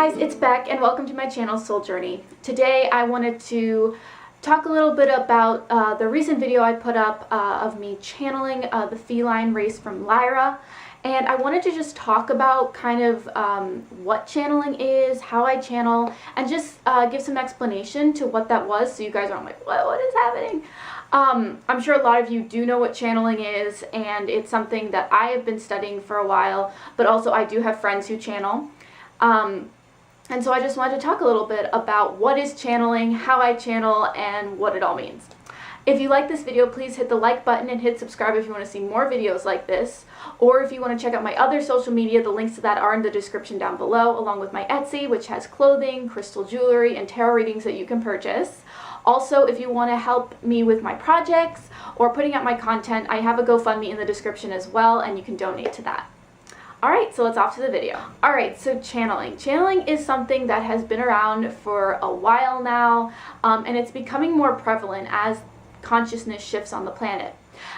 guys, it's Beck and welcome to my channel Soul Journey. Today I wanted to talk a little bit about the recent video I put up of me channeling the feline race from Lyra, and I wanted to just talk about kind of what channeling is, how I channel, and just give some explanation to what that was so you guys aren't like, what is happening? I'm sure a lot of you do know what channeling is, and it's something that I have been studying for a while, but also I do have friends who channel. And so I just wanted to talk a little bit about what is channeling, how I channel, and what it all means. If you like this video, please hit the like button and hit subscribe if you want to see more videos like this. Or if you want to check out my other social media, the links to that are in the description down below, along with my Etsy, which has clothing, crystal jewelry, and tarot readings that you can purchase. Also, if you want to help me with my projects or putting out my content, I have a GoFundMe in the description as well, and you can donate to that. Alright, so let's off to the video. Alright, so channeling. Channeling is something that has been around for a while now, and it's becoming more prevalent as consciousness shifts on the planet.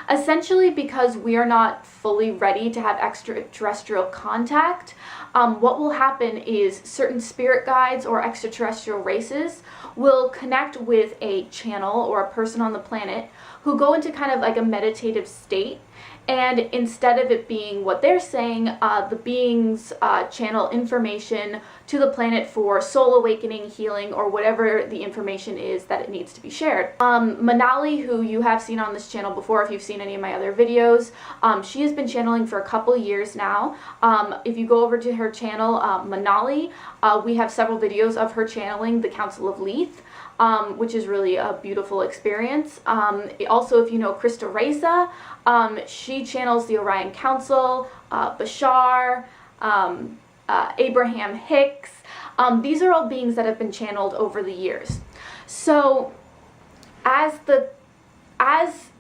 Essentially because we are not fully ready to have extraterrestrial contact, what will happen is certain spirit guides or extraterrestrial races will connect with a channel or a person on the planet who go into kind of like a meditative state. And instead of it being what they're saying, the beings channel information to the planet for soul awakening, healing, or whatever the information is that it needs to be shared. Manali, who you have seen on this channel before if you've seen any of my other videos, she has been channeling for a couple years now. If you go over to her channel, Manali, we have several videos of her channeling the Council of Leith. Which is really a beautiful experience. Also, if you know Krista Reza, she channels the Orion Council, Bashar, Abraham Hicks. These are all beings that have been channeled over the years. So as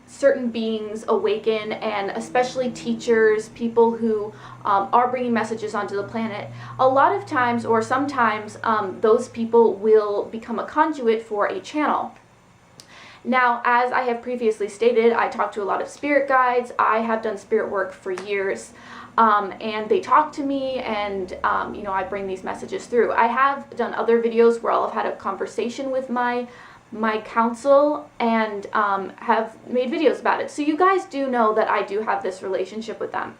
certain beings awaken, and especially teachers, people who are bringing messages onto the planet, a lot of times or sometimes those people will become a conduit for a channel. Now, as I have previously stated, I talk to a lot of spirit guides. I have done spirit work for years, and they talk to me, and you know, I bring these messages through. I have done other videos where I'll have had a conversation with my council and have made videos about it. So you guys do know that I do have this relationship with them.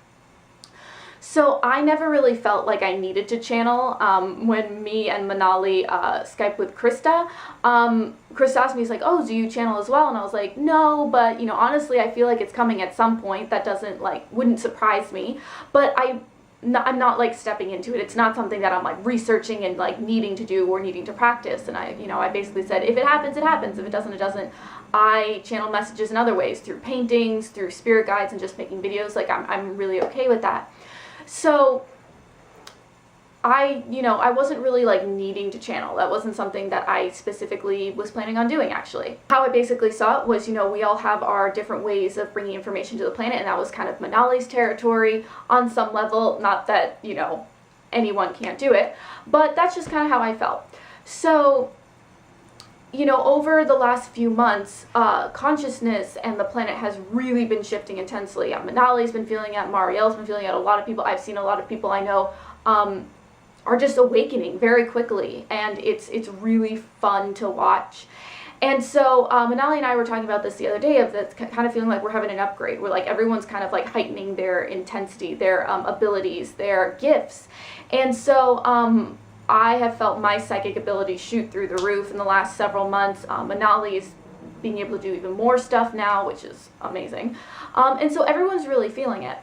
So I never really felt like I needed to channel. When me and Manali Skyped with Krista, Krista asked me, he's like, oh, do you channel as well? And I was like, no, but you know, honestly, I feel like it's coming at some point. That wouldn't surprise me. But I'm not like stepping into it. It's not something that I'm like researching and like needing to do or needing to practice. And I basically said, if it happens, it happens. If it doesn't, it doesn't. I channel messages in other ways, through paintings, through spirit guides, and just making videos. Like I'm really okay with that. So I wasn't really like needing to channel. That wasn't something that I specifically was planning on doing, actually. How I basically saw it was, we all have our different ways of bringing information to the planet, and that was kind of Manali's territory on some level. Not that, anyone can't do it, but that's just kind of how I felt. So, over the last few months, consciousness and the planet has really been shifting intensely. Manali's been feeling it, Marielle's been feeling it, a lot of people, I've seen a lot of people I know, are just awakening very quickly, and it's really fun to watch. And so Manali and I were talking about this the other day, of that kind of feeling like we're having an upgrade, where like everyone's kind of like heightening their intensity, their abilities, their gifts. And so I have felt my psychic ability shoot through the roof in the last several months. Manali is being able to do even more stuff now, which is amazing. And so everyone's really feeling it.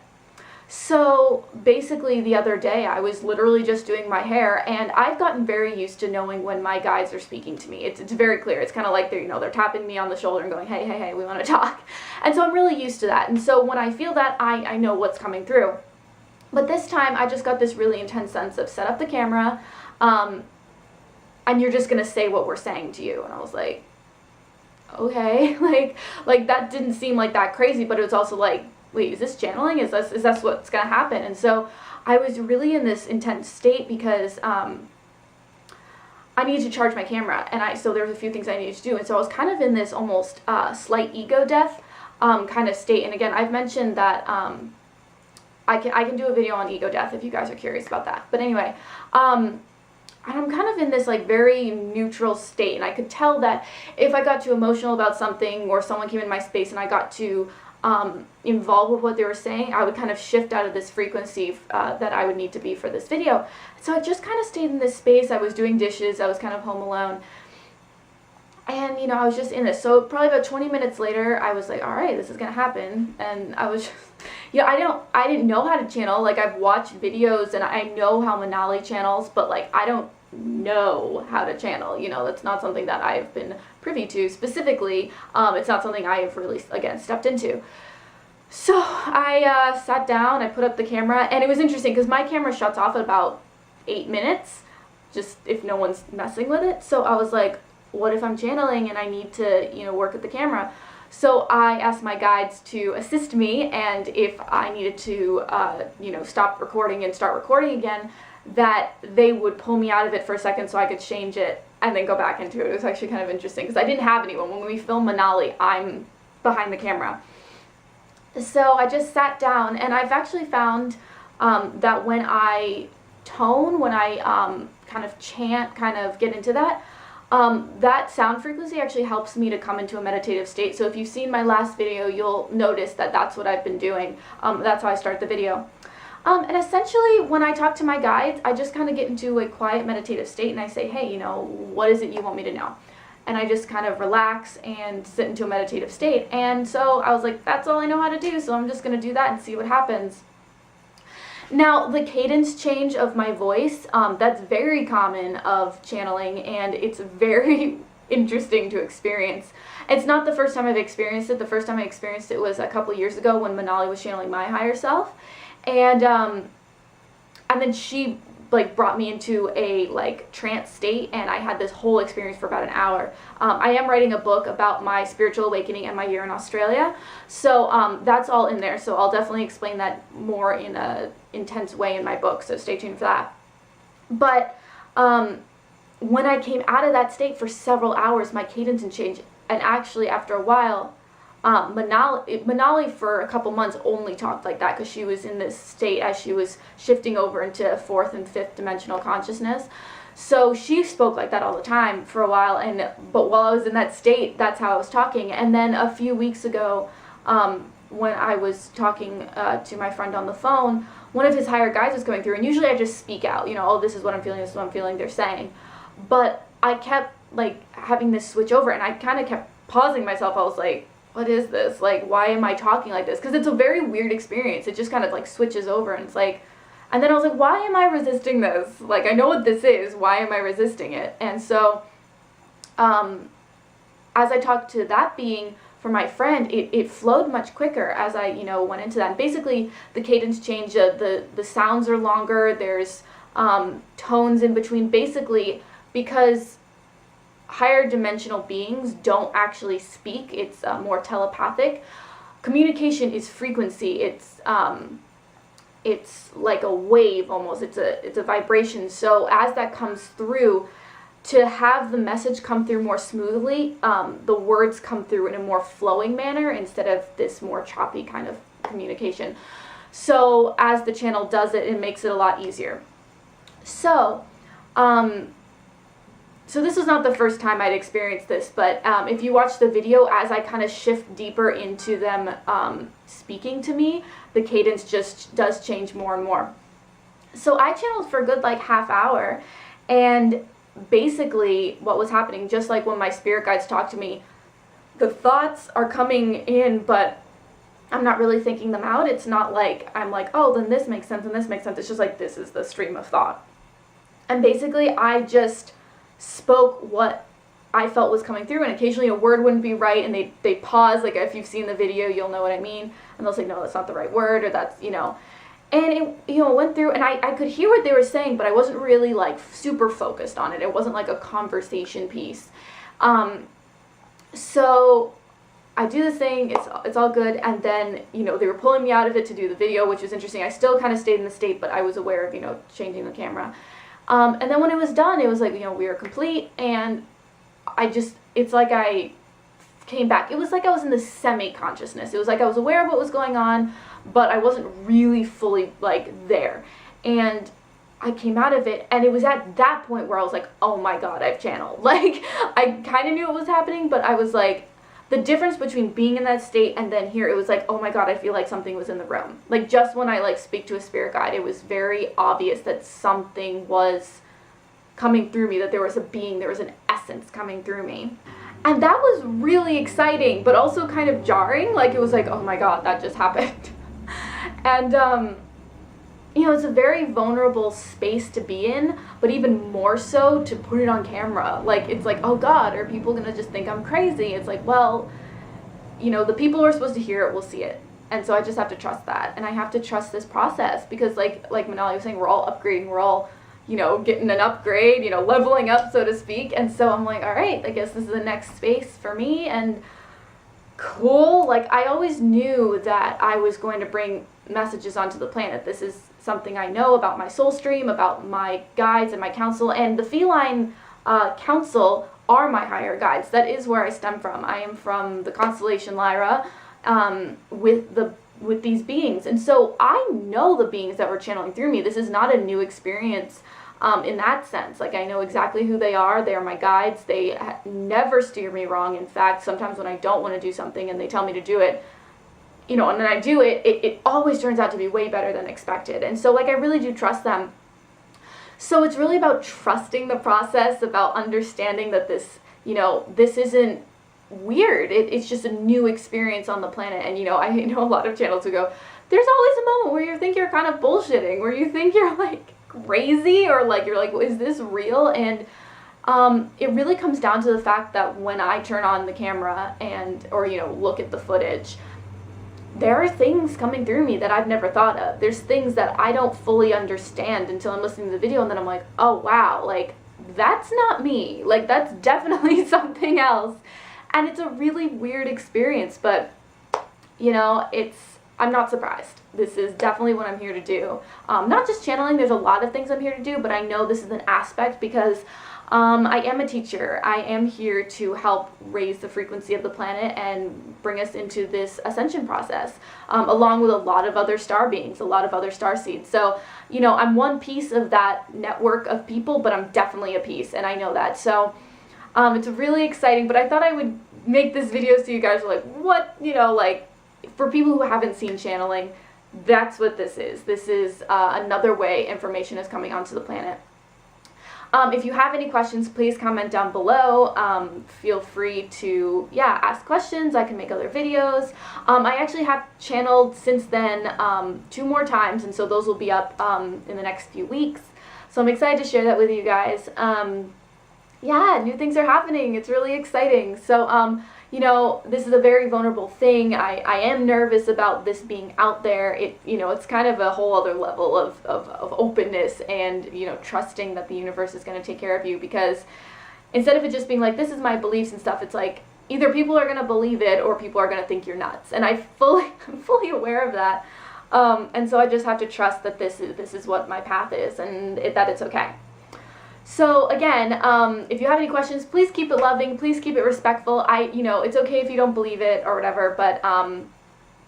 So basically the other day I was literally just doing my hair, and I've gotten very used to knowing when my guides are speaking to me. It's very clear. It's kind of like they're tapping me on the shoulder and going, hey, hey, hey, we want to talk. And so I'm really used to that. And so when I feel that, I know what's coming through. But this time I just got this really intense sense of set up the camera, and you're just going to say what we're saying to you. And I was like, okay, like that didn't seem like that crazy, but it was also like, wait, is this channeling? Is this what's going to happen? And so I was really in this intense state because I needed to charge my camera, and so there was a few things I needed to do. And so I was kind of in this almost slight ego death kind of state. And again, I've mentioned that I can do a video on ego death if you guys are curious about that. But anyway, I'm kind of in this like very neutral state, and I could tell that if I got too emotional about something or someone came in my space and I got too involved with what they were saying, I would kind of shift out of this frequency that I would need to be for this video. So I just kind of stayed in this space. I was doing dishes, I was kind of home alone, and, you know, I was just in it. So probably about 20 minutes later, I was like, all right, this is going to happen. And I was just, yeah, I didn't know how to channel. Like, I've watched videos and I know how Manali channels, but like, I don't know how to channel. You know, that's not something that I've been privy to specifically. It's not something I have really, again, stepped into. So I sat down, I put up the camera, and it was interesting because my camera shuts off at about 8 minutes, just if no one's messing with it. So I was like, what if I'm channeling and I need to, you know, work with the camera? So I asked my guides to assist me, and if I needed to, you know, stop recording and start recording again, that they would pull me out of it for a second so I could change it and then go back into it. It was actually kind of interesting because I didn't have anyone. When we film Manali, I'm behind the camera. So I just sat down, and I've actually found that when I tone, when I kind of chant, kind of get into that, that sound frequency actually helps me to come into a meditative state. So if you've seen my last video, you'll notice that that's what I've been doing. That's how I start the video. And essentially, when I talk to my guides, I just kind of get into a quiet meditative state, and I say, hey, you know, what is it you want me to know? And I just kind of relax and sit into a meditative state. And so I was like, that's all I know how to do, so I'm just going to do that and see what happens. Now, the cadence change of my voice, that's very common of channeling, and it's very interesting to experience. It's not the first time I've experienced it. The first time I experienced it was a couple years ago when Manali was channeling my higher self. And then she like brought me into a like trance state, and I had this whole experience for about an hour. I am writing a book about my spiritual awakening and my year in Australia, so that's all in there. So I'll definitely explain that more in a intense way in my book, so stay tuned for that. But when I came out of that state for several hours, my cadence had changed, and actually after a while, Manali for a couple months only talked like that because she was in this state as she was shifting over into fourth and fifth dimensional consciousness. So she spoke like that all the time for a while, but while I was in that state, that's how I was talking. And then a few weeks ago, when I was talking to my friend on the phone, one of his higher guides was going through, and usually I just speak out, you know, oh, this is what I'm feeling, this is what I'm feeling, they're saying. But I kept like having this switch over, and I kind of kept pausing myself. I was like, what is this? Like, why am I talking like this? Because it's a very weird experience. It just kind of like switches over, and it's like, and then I was like, why am I resisting this? Like, I know what this is. Why am I resisting it? And so, as I talked to that being for my friend, it flowed much quicker as I, you know, went into that. And basically, the cadence changed. The sounds are longer. There's tones in between. Basically, because higher dimensional beings don't actually speak. It's more telepathic. Communication is frequency. It's like a wave almost. It's a vibration. So as that comes through, to have the message come through more smoothly, the words come through in a more flowing manner instead of this more choppy kind of communication. So as the channel does it, it makes it a lot easier. So, so this was not the first time I'd experienced this, but if you watch the video, as I kind of shift deeper into them speaking to me, the cadence just does change more and more. So I channeled for a good like half hour, and basically what was happening, just like when my spirit guides talk to me, the thoughts are coming in, but I'm not really thinking them out. It's not like I'm like, oh, then this makes sense and this makes sense. It's just like, this is the stream of thought. And basically I just spoke what I felt was coming through, and occasionally a word wouldn't be right, and they pause, like if you've seen the video you'll know what I mean, and they'll say, no, that's not the right word, or that's, you know, and it, you know, went through, and I could hear what they were saying, but I wasn't really like super focused on it. It wasn't like a conversation piece. So I do this thing, it's all good, and then, you know, they were pulling me out of it to do the video, which was interesting. I still kind of stayed in the state, but I was aware of, you know, changing the camera. And then when it was done, it was like, you know, we were complete, and it's like I came back. It was like I was in this semi-consciousness. It was like I was aware of what was going on, but I wasn't really fully, like, there. And I came out of it, and it was at that point where I was like, oh my god, I've channeled. Like, I kind of knew it was happening, but I was like, the difference between being in that state and then here, it was like, oh my god, I feel like something was in the room. Like, just when I, like, speak to a spirit guide, it was very obvious that something was coming through me, that there was a being, there was an essence coming through me. And that was really exciting, but also kind of jarring. Like, it was like, oh my god, that just happened. And, you know, it's a very vulnerable space to be in, but even more so to put it on camera. Like, it's like, oh god, are people gonna just think I'm crazy? It's like, well, you know, the people who are supposed to hear it will see it. And so I just have to trust that. And I have to trust this process, because like Manali was saying, we're all upgrading, we're all, you know, getting an upgrade, you know, leveling up, so to speak. And so I'm like, all right, I guess this is the next space for me, and cool. Like, I always knew that I was going to bring messages onto the planet. This is something I know about my soul stream, about my guides and my council, and the feline council are my higher guides. That is where I stem from. I am from the constellation Lyra, with these beings, and so I know the beings that were channeling through me. This is not a new experience in that sense. Like, I know exactly who they are. They are my guides. They never steer me wrong. In fact, sometimes when I don't want to do something and they tell me to do it, you know, and then I do it, it always turns out to be way better than expected. And so, like, I really do trust them. So it's really about trusting the process, about understanding that this, you know, this isn't weird. It's just a new experience on the planet. And, you know, I know a lot of channels who go, there's always a moment where you think you're kind of bullshitting, where you think you're, like, crazy, or, like, you're like, is this real? And it really comes down to the fact that when I turn on the camera or, you know, look at the footage, there are things coming through me that I've never thought of. There's things that I don't fully understand until I'm listening to the video, and then I'm like, oh wow, like, that's not me. Like, that's definitely something else. And it's a really weird experience, but, you know, I'm not surprised. This is definitely what I'm here to do. Not just channeling, there's a lot of things I'm here to do, but I know this is an aspect because I am a teacher. I am here to help raise the frequency of the planet and bring us into this ascension process, along with a lot of other star beings, a lot of other star seeds. So, you know, I'm one piece of that network of people, but I'm definitely a piece, and I know that. So it's really exciting, but I thought I would make this video so you guys are like, what, you know, like, for people who haven't seen channeling, that's what this is. This is another way information is coming onto the planet. If you have any questions, please comment down below. Feel free to, ask questions. I can make other videos. I actually have channeled since then 2 more times, and so those will be up in the next few weeks. So I'm excited to share that with you guys. New things are happening. It's really exciting. So, you know, this is a very vulnerable thing. I am nervous about this being out there. It's kind of a whole other level of openness and, you know, trusting that the universe is going to take care of you, because instead of it just being like, this is my beliefs and stuff, it's like, either people are going to believe it or people are going to think you're nuts. And I'm fully aware of that. And so I just have to trust that this is what my path is, and that it's okay. So again, if you have any questions, please keep it loving, please keep it respectful. It's okay if you don't believe it or whatever, but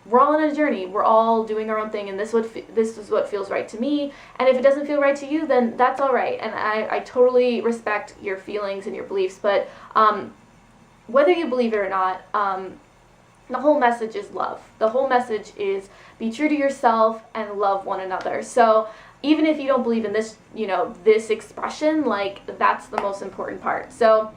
we're all on a journey. We're all doing our own thing, and this is what feels right to me. And if it doesn't feel right to you, then that's all right. And I totally respect your feelings and your beliefs, but whether you believe it or not, the whole message is love. The whole message is be true to yourself and love one another. So even if you don't believe in this, this expression, like, that's the most important part. So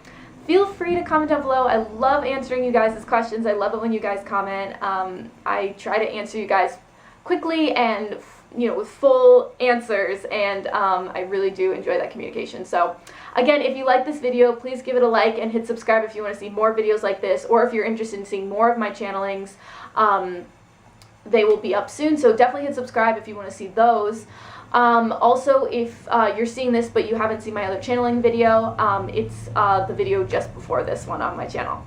feel free to comment down below. I love answering you guys' questions. I love it when you guys comment. I try to answer you guys quickly and, with full answers, and I really do enjoy that communication. So again, if you like this video, please give it a like and hit subscribe if you want to see more videos like this, or if you're interested in seeing more of my channelings. They will be up soon, so definitely hit subscribe if you want to see those. Also, if you're seeing this but you haven't seen my other channeling video, it's the video just before this one on my channel.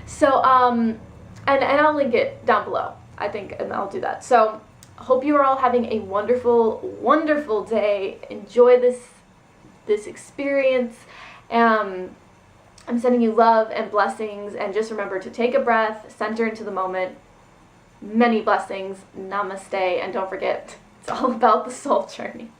So, and I'll link it down below, I think, and I'll do that. So, hope you are all having a wonderful, wonderful day. Enjoy this experience. I'm sending you love and blessings, and just remember to take a breath, center into the moment. Many blessings. Namaste, and don't forget, it's all about the soul journey.